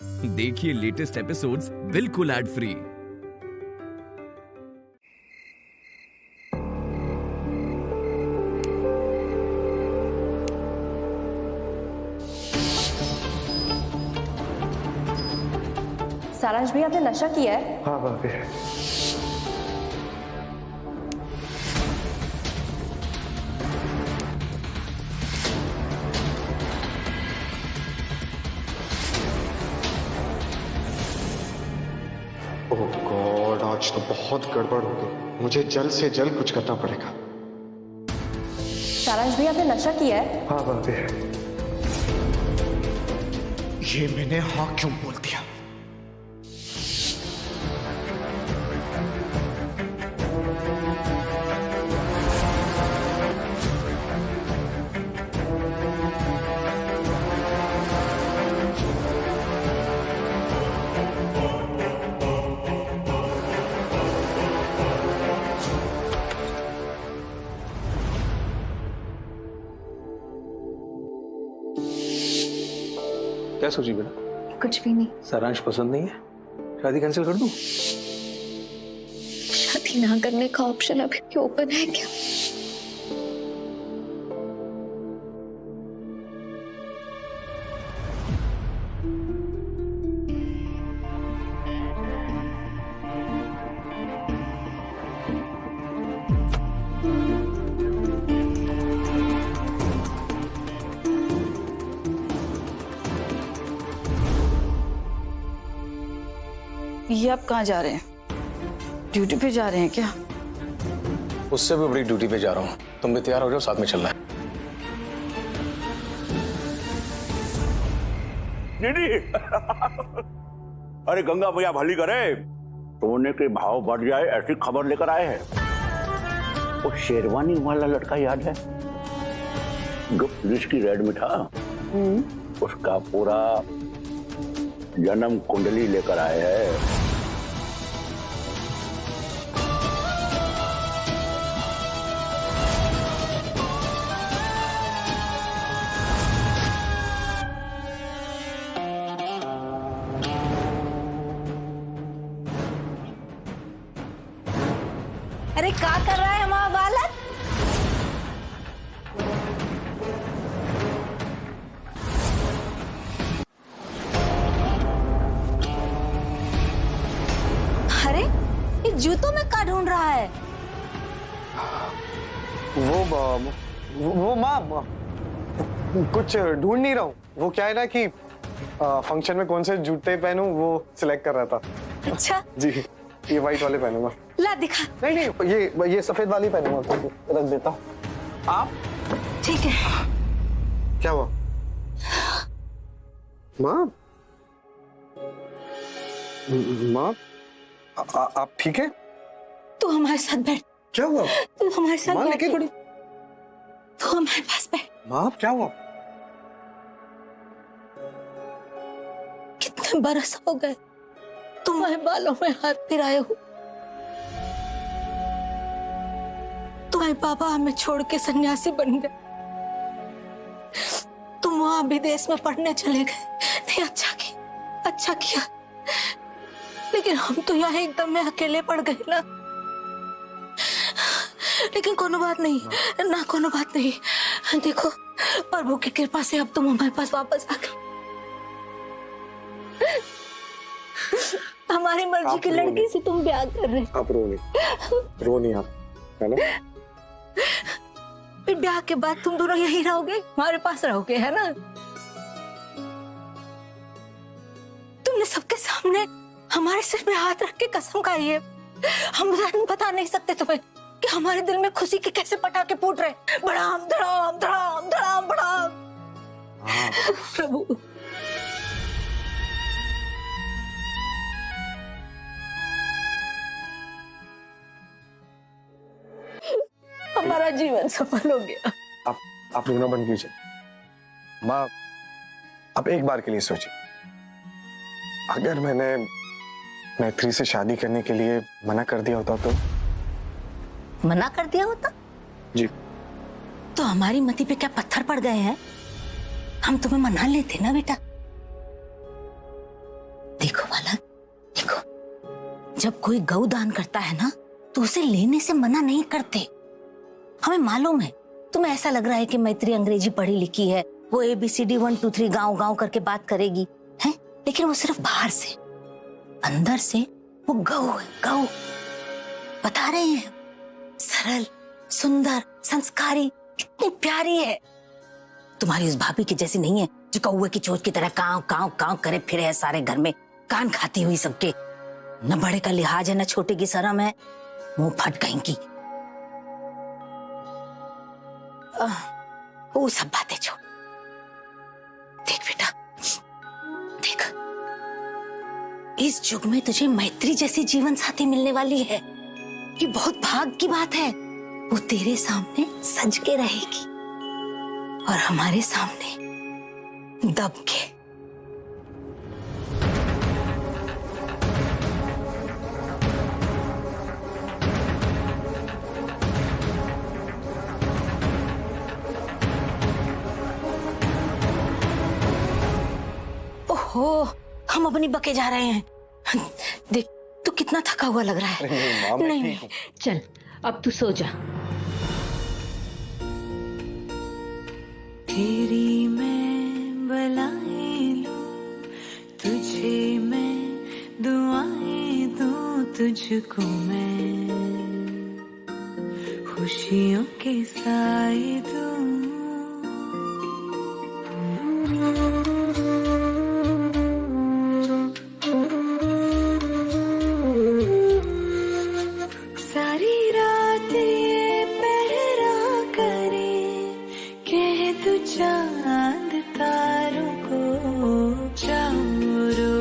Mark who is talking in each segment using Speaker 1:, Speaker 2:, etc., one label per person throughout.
Speaker 1: देखिए latest episodes बिल्कुल ad free.
Speaker 2: सारांश भैया, आपने नशा किया है?
Speaker 3: हाँ भाभी। ओह गॉड, आज तो बहुत गड़बड़ हो गई। मुझे जल्द से जल्द कुछ करना पड़ेगा।
Speaker 2: सारांश भैया, आपने नशा किया है?
Speaker 3: हाँ भाभी। ये मैंने हाँ क्यों बोल दिया?
Speaker 4: क्या सोची बेटा?
Speaker 5: कुछ भी नहीं।
Speaker 4: सारांश पसंद नहीं है? शादी कैंसिल कर दूं?
Speaker 5: शादी ना करने का ऑप्शन अभी भी ओपन है क्या?
Speaker 6: ये आप कहाँ जा रहे हैं? ड्यूटी पे जा रहे हैं क्या?
Speaker 4: उससे भी बड़ी ड्यूटी पे जा रहा हूँ। तुम भी तैयार हो जाओ, साथ में चलना है।
Speaker 7: दीदी अरे गंगा भैया भली करे, सोने के भाव बढ़ जाए ऐसी खबर लेकर आए हैं। वो शेरवानी वाला लड़का याद है जो पुलिस की रेड में था? उसका पूरा जन्म कुंडली लेकर आए हैं।
Speaker 8: अरे क्या कर रहा है हमारा बालक? अरे ये जूतों में क्या ढूंढ रहा है?
Speaker 3: वो माँ कुछ ढूंढ नहीं रहा हूँ। वो क्या है ना कि फंक्शन में कौन से जूते पहनूं वो सिलेक्ट कर रहा था।
Speaker 8: अच्छा
Speaker 3: जी, ये व्हाइट वाले पहनूंगा।
Speaker 8: ला दिखा।
Speaker 3: नहीं नहीं, ये सफेद वाली पहनूंगा। तो रख देता हूँ। आप
Speaker 8: ठीक है।
Speaker 3: क्या हुआ माँ? माँ आप ठीक है?
Speaker 8: तू हमारे साथ बैठ।
Speaker 3: क्या हुआ?
Speaker 8: तू हमारे साथ
Speaker 3: माँ
Speaker 8: बैठ
Speaker 3: लेकिन
Speaker 8: थोड़ी। तू हमारे पास बैठ।
Speaker 3: माँ क्या हुआ?
Speaker 8: कितने बरस हो गए तुम्हारे बालों में हाथ फिराए हो। तुम्हारे पापा हमें छोड़ के सन्यासी बन गए। तुम वहां विदेश में पढ़ने चले गए। नहीं, अच्छा किया। लेकिन हम तो यहाँ एकदम में अकेले पड़ गए ना। लेकिन कोनो बात नहीं ना, कोनो बात नहीं। देखो, प्रभु की कृपा से अब तुम हमारे पास वापस आ गए। हमारी मर्जी की लड़की से तुम ब्याह कर रहे।
Speaker 3: आप रो नहीं आप, है ना?
Speaker 8: फिर ब्याह के बाद तुम दोनों यहीं रहोगे, हमारे पास रहोगे, है ना? तुमने सबके सामने हमारे सिर पे हाथ रख के कसम खाई है। हम बता नहीं सकते तुम्हें कि हमारे दिल में खुशी के कैसे पटाखे फूट रहे। बड़ाम धड़ाम धड़ाम धड़ाम बड़ाम। प्रभु, हमारा जीवन सफल हो गया।
Speaker 3: आप रोना बंद कीजिए माँ। अब एक बार के लिए सोचिए, अगर मैंने मैत्री से शादी करने के लिए मना कर दिया होता तो?
Speaker 8: मना कर दिया होता
Speaker 3: जी।
Speaker 8: तो हमारी मति पे क्या पत्थर पड़ गए हैं? हम तुम्हें मना लेते ना बेटा। देखो बालक, देखो, जब कोई गौ दान करता है ना तो उसे लेने से मना नहीं करते। हमें मालूम है तुम्हें ऐसा लग रहा है कि मैत्री अंग्रेजी पढ़ी लिखी है, वो ABCD 1 2 3 गाँव गाँव करके बात करेगी, है? लेकिन वो सिर्फ बाहर से, अंदर से वो गौ है, गौ। बता रहे हैं, सरल, सुंदर, संस्कारी, कितनी प्यारी है। तुम्हारी उस भाभी की जैसी नहीं है जो कौवे की चोंच की तरह कांव कांव कांव करे फिरे है सारे घर में, कान खाती हुई सबके। न बड़े का लिहाज है, न छोटे की शर्म है, मुंह फट कहेंगी। वो सब बातें छोड़, देख बेटा, देख, इस युग में तुझे मैत्री जैसी जीवन साथी मिलने वाली है। ये बहुत भाग की बात है। वो तेरे सामने सज के रहेगी और हमारे सामने दब के। ओहो, हम अपनी बके जा रहे हैं। देख, तू कितना थका हुआ लग रहा है। नहीं,
Speaker 9: चल अब तू सो जा।
Speaker 10: तेरी मैं बलाएं लूं, तुझे मैं दुआएं दूं, तुझको मैं खुशियों के साए दूं। सारी रात ये पहरा करे, कह तू चांद तारों को जाओ रो।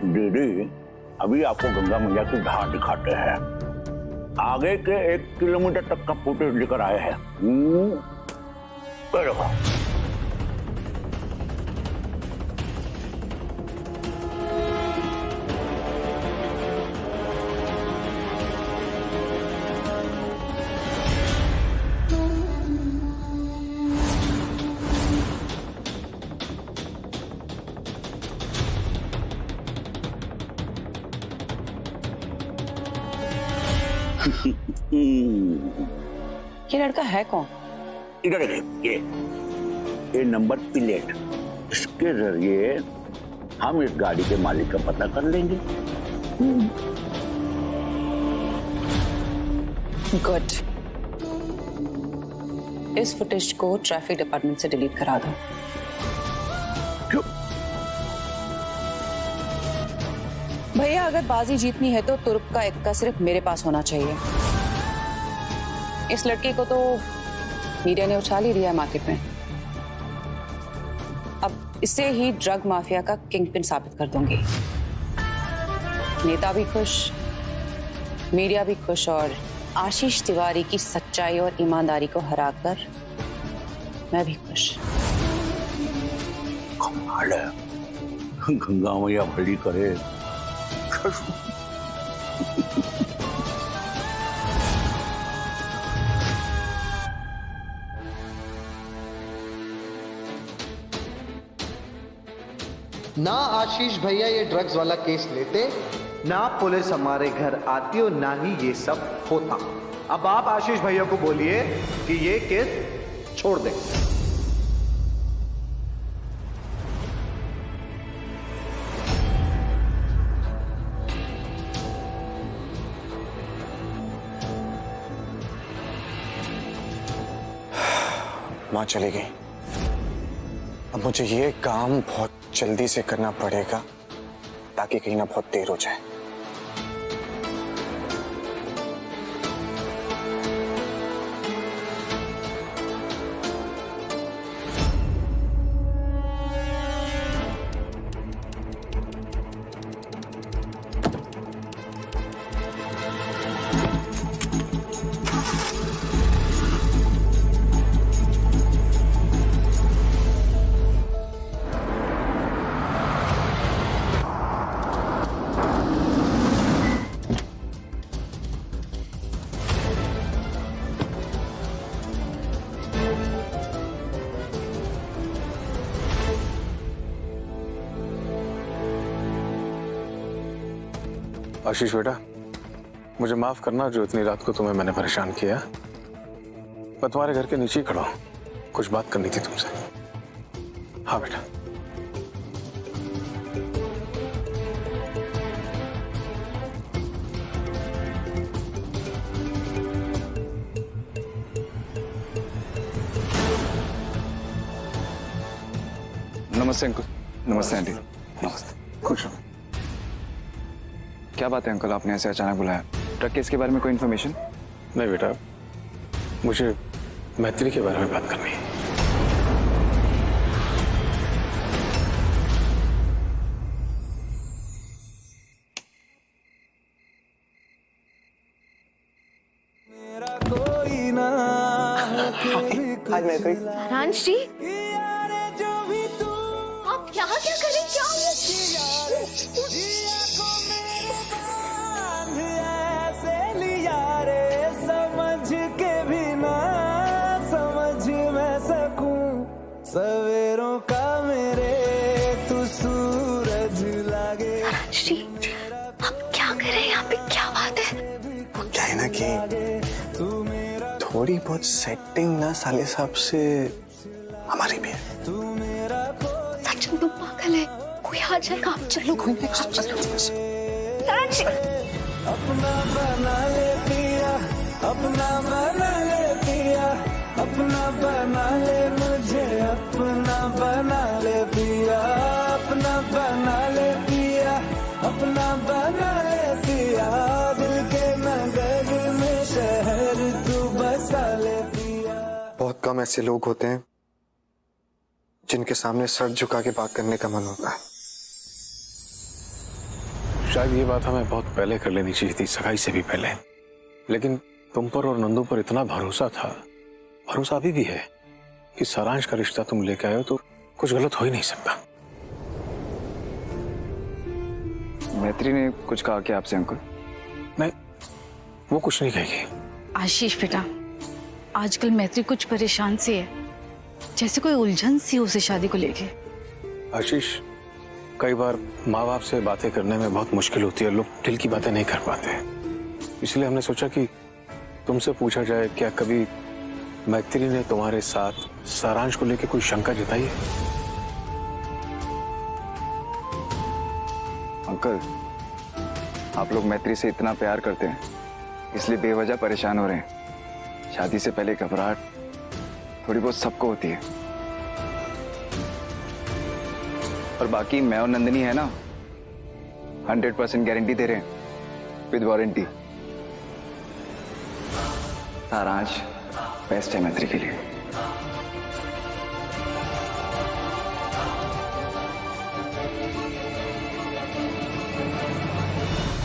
Speaker 7: दीदी, अभी आपको गंगा मैया की धार दिखाते हैं। आगे के 1 किलोमीटर तक का फुटेज लेकर आए हैं। देखो,
Speaker 6: ये लड़का है कौन?
Speaker 7: इधर देखिए, ये नंबर प्लेट, इसके जरिए हम इस गाड़ी के मालिक का पता कर लेंगे।
Speaker 6: गुड। इस फुटेज को ट्रैफिक डिपार्टमेंट से डिलीट करा दो।
Speaker 7: क्यों?
Speaker 6: भैया, अगर बाजी जीतनी है तो तुर्क का इक्का सिर्फ मेरे पास होना चाहिए। इस लड़की को तो मीडिया ने उछाल ही दिया है मार्केट में। अब इसे ही ड्रग माफिया का किंग पिन साबित कर दूंगी। नेता भी खुश, मीडिया भी खुश, और आशीष तिवारी की सच्चाई और ईमानदारी को हराकर मैं भी खुश।
Speaker 7: कमाल है, गंगा मैया भली करे।
Speaker 11: ना आशीष भैया ये ड्रग्स वाला केस लेते,
Speaker 12: ना पुलिस हमारे घर आती और ना ही ये सब होता। अब आप आशीष भैया को बोलिए कि ये केस छोड़ दें।
Speaker 3: माँ चली गई। अब मुझे ये काम बहुत जल्दी से करना पड़ेगा ताकि कहीं ना बहुत देर हो जाए।
Speaker 4: आशीष बेटा, मुझे माफ करना जो इतनी रात को तुम्हें मैंने परेशान किया। मैं तुम्हारे घर के नीचे ही खड़ा हूं, कुछ बात करनी थी तुमसे। हाँ बेटा।
Speaker 13: नमस्ते अंकल। नमस्ते आंटी। नमस्ते। खुश हो। क्या बात है अंकल, आपने ऐसे अचानक बुलाया? ट्रक केस के बारे में कोई इन्फॉर्मेशन?
Speaker 4: नहीं बेटा, मुझे मैत्री के बारे में बात करनी है।
Speaker 3: हाय मैत्री।
Speaker 5: सारांश जी, आप यहाँ क्या करें? क्या
Speaker 10: समझ के भी ना समझ मैं सकूं, सवेरों का मेरे तू सूरज लागे।
Speaker 5: जी, आप क्या कर रहे हैं यहाँ पे? क्या बात है?
Speaker 3: क्या है ना कि थोड़ी बहुत सेटिंग ना साले साहब से हमारी भी है।
Speaker 5: सचिन तुम पागल है, कोई आ जाएगा। आप चलो,
Speaker 3: कोई नहीं, आप चलो।
Speaker 5: सारांश,
Speaker 10: अपना बना ले पिया, अपना बना ले पिया, अपना बना ले मुझे, अपना बना ले पिया, अपना बना ले पिया, अपना बना ले पिया, दिल के नगर में शहर तू बसा ले पिया।
Speaker 3: बहुत कम ऐसे लोग होते हैं जिनके सामने सर झुका के बात करने का मन होता है।
Speaker 4: शायद ये बात हमें बहुत पहले कर लेनी चाहिए थी, सगाई से भी पहले। लेकिन तुम पर और नंदू पर इतना भरोसा था, भरोसा अभी भी है कि सारांश का रिश्ता तुम लेके आए हो तो कुछ गलत हो ही नहीं सकता।
Speaker 13: मैत्री ने कुछ कहा क्या आपसे अंकल?
Speaker 4: नहीं, वो कुछ नहीं कहेगी।
Speaker 14: आशीष बेटा, आजकल मैत्री कुछ परेशान सी है, जैसे कोई उलझन सी उसे शादी को लेके।
Speaker 4: आशीष, कई बार माँ बाप से बातें करने में बहुत मुश्किल होती है, लोग दिल की बातें नहीं कर पाते। इसलिए हमने सोचा कि तुमसे पूछा जाए, क्या कभी मैत्री ने तुम्हारे साथ सारांश को लेकर कोई शंका जताई है?
Speaker 13: अंकल, आप लोग मैत्री से इतना प्यार करते हैं, इसलिए बेवजह परेशान हो रहे हैं। शादी से पहले घबराहट थोड़ी बहुत सबको होती है। और बाकी मैं और नंदिनी है ना, 100% गारंटी दे रहे हैं, विद वारंटी। सारांश बेस्ट है मैत्री के लिए।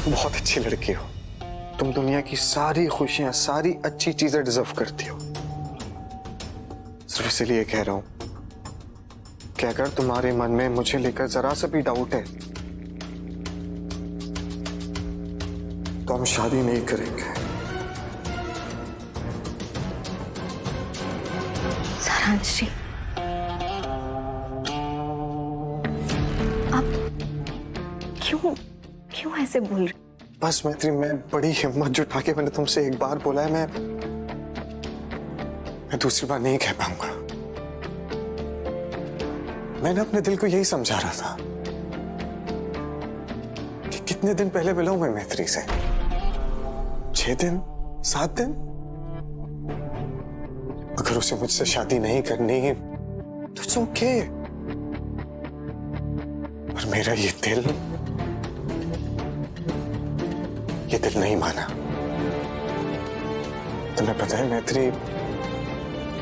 Speaker 3: बहुत अच्छी लड़की हो तुम, दुनिया की सारी खुशियां, सारी अच्छी चीजें डिजर्व करती हो। सिर्फ इसलिए कह रहा हूं कि अगर तुम्हारे मन में मुझे लेकर जरा सा भी डाउट है तो हम शादी नहीं करेंगे।
Speaker 8: सारांश जी, आप क्यों ऐसे बोल रहे?
Speaker 3: बस मैत्री, मैं बड़ी हिम्मत जुटा के मैंने तुमसे एक बार बोला है, मैं दूसरी बार नहीं कह पाऊंगा। मैंने अपने दिल को यही समझा रहा था कि कितने दिन पहले मिला हूं मैं मैत्री से, 6 दिन 7 दिन। अगर उसे मुझसे शादी नहीं करनी तो इट्स ओके, पर मेरा ये दिल नहीं माना। तुम्हें पता है मैत्री,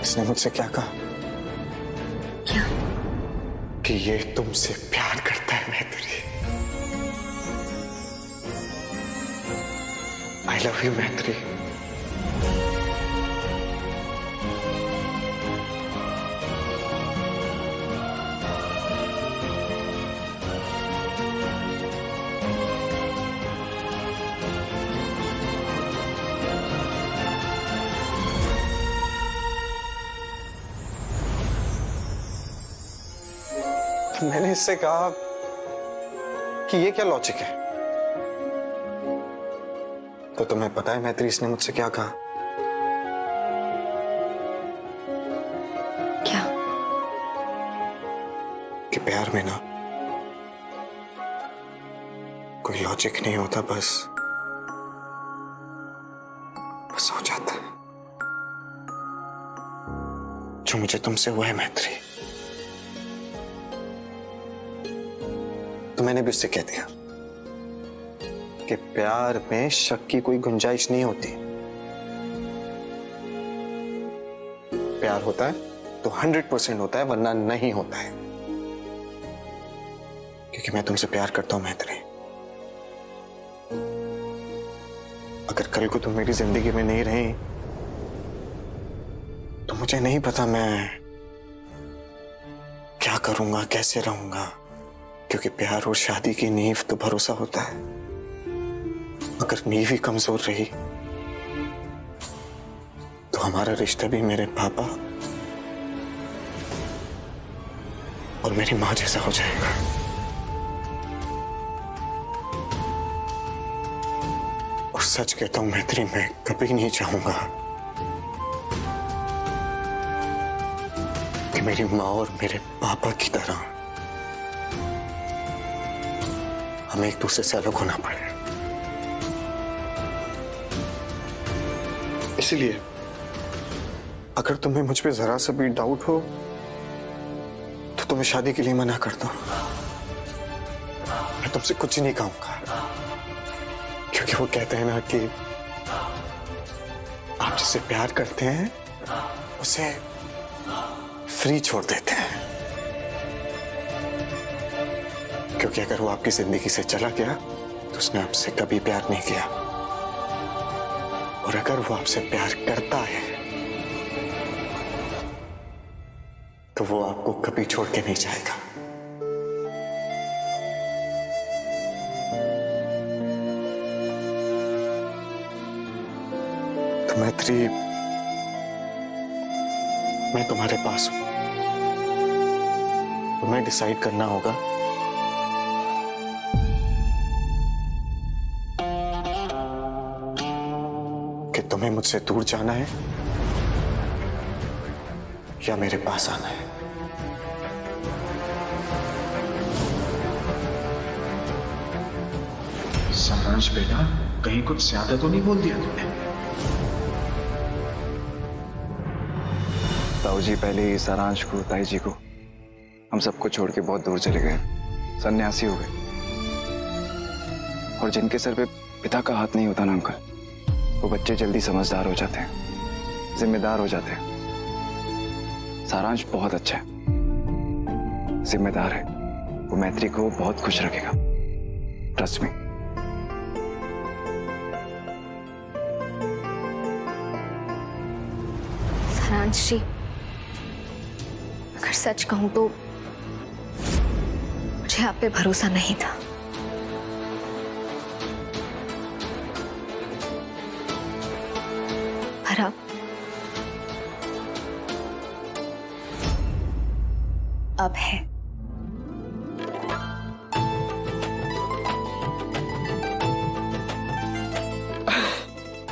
Speaker 3: इसने मुझसे क्या कहा?
Speaker 8: क्या?
Speaker 3: कि ये तुमसे प्यार करता है मैत्री। आई लव यू मैत्री। मैंने इससे कहा कि ये क्या लॉजिक है? तो तुम्हें पता है मैत्री इसने मुझसे क्या कहा?
Speaker 8: क्या?
Speaker 3: कि प्यार में ना कोई लॉजिक नहीं होता, बस हो जाता है। जो मुझे तुमसे हुआ है मैत्री, तो मैंने भी उससे कह दिया कि प्यार में शक की कोई गुंजाइश नहीं होती। प्यार होता है तो 100% होता है, वरना नहीं होता है। क्योंकि मैं तुमसे प्यार करता हूं मैत्री। अगर कल को तुम मेरी जिंदगी में नहीं रही तो मुझे नहीं पता मैं क्या करूंगा, कैसे रहूंगा। क्योंकि प्यार और शादी की नींव तो भरोसा होता है। अगर नींव ही कमजोर रही तो हमारा रिश्ता भी मेरे पापा और मेरी मां जैसा हो जाएगा। और सच कहता हूं मैत्री, मैं कभी नहीं चाहूंगा कि मेरी माँ और मेरे पापा की तरह हमें एक दूसरे से अलग होना पड़े। इसलिए अगर तुम्हें मुझ पे जरा सा भी डाउट हो तो तुम्हें शादी के लिए मना कर दो। मैं तुमसे कुछ नहीं कहूंगा, क्योंकि वो कहते हैं ना कि आप जिससे प्यार करते हैं उसे फ्री छोड़ देते हैं। क्योंकि अगर वो आपकी जिंदगी से चला गया तो उसने आपसे कभी प्यार नहीं किया, और अगर वो आपसे प्यार करता है तो वो आपको कभी छोड़ के नहीं जाएगा। तो मैत्री, मैं तुम्हारे पास हूं। तुम्हें डिसाइड करना होगा कि तुम्हें मुझसे दूर जाना है या मेरे पास आना है।
Speaker 15: सारांश बेटा, कहीं कुछ ज्यादा तो नहीं बोल दिया तुमने?
Speaker 13: ताऊ जी पहले ही सारांश को, ताई जी को, हम सबको छोड़ के बहुत दूर चले गए, सन्यासी हो गए। और जिनके सर पे पिता का हाथ नहीं होता ना अंकल, वो बच्चे जल्दी समझदार हो जाते हैं, जिम्मेदार हो जाते हैं। सारांश बहुत अच्छा है, जिम्मेदार है। वो मैत्री को बहुत खुश रखेगा, ट्रस्ट मी।
Speaker 5: सारांश जी, अगर सच कहूं तो मुझे आप पे भरोसा नहीं था। पर अब है।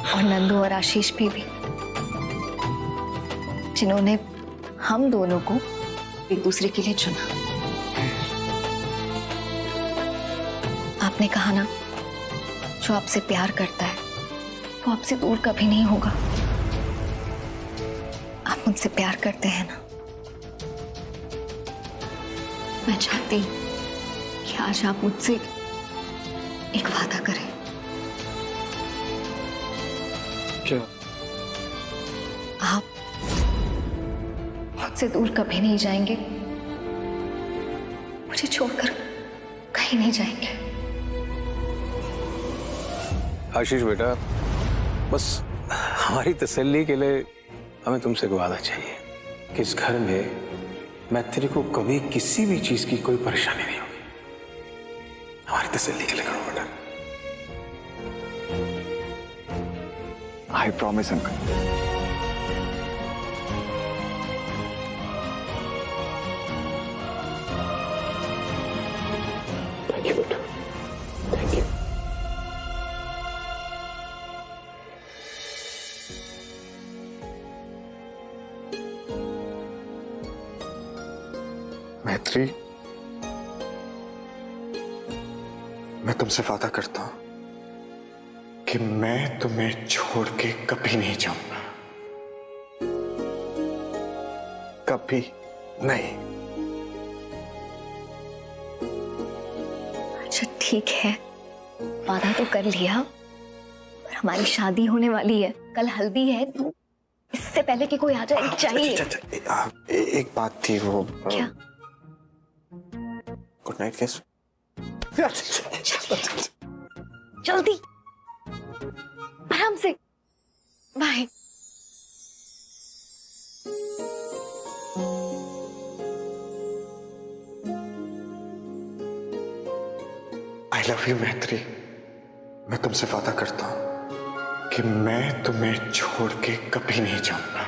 Speaker 5: और नंदू और आशीष भी जिन्होंने हम दोनों को एक दूसरे के लिए चुना। आपने कहा ना, जो आपसे प्यार करता है वो आपसे दूर कभी नहीं होगा। आप मुझसे प्यार करते हैं ना। मैं चाहती कि आज आप मुझसे एक वादा करें।
Speaker 4: क्या?
Speaker 5: आप मुझसे दूर कभी नहीं जाएंगे, मुझे छोड़कर कहीं नहीं जाएंगे।
Speaker 4: आशीष बेटा, बस हमारी तसल्ली के लिए हमें तुमसे एक वादा चाहिए कि इस घर में मैत्री को कभी किसी भी चीज की कोई परेशानी नहीं होगी। हमारी तसल्ली के लिए करो बेटा।
Speaker 13: I promise uncle.
Speaker 4: Thank you बेटा, थैंक यू।
Speaker 3: मैत्री, मैं तुमसे वादा करता हूं कि मैं तुम्हें छोड़ के कभी नहीं जाऊंगा, कभी नहीं।
Speaker 5: अच्छा ठीक है, वादा तो कर लिया, पर हमारी शादी होने वाली है, कल हल्दी है, तो इससे पहले कि कोई आ जाए चाहिए।
Speaker 3: एक बात थी, वो
Speaker 5: क्या?
Speaker 3: गुड नाइट किस।
Speaker 5: जल्दी, आराम से, बाय।
Speaker 3: आई लव यू मैत्री, मैं तुमसे वादा करता हूं कि मैं तुम्हें छोड़ के कभी नहीं जाऊंगा।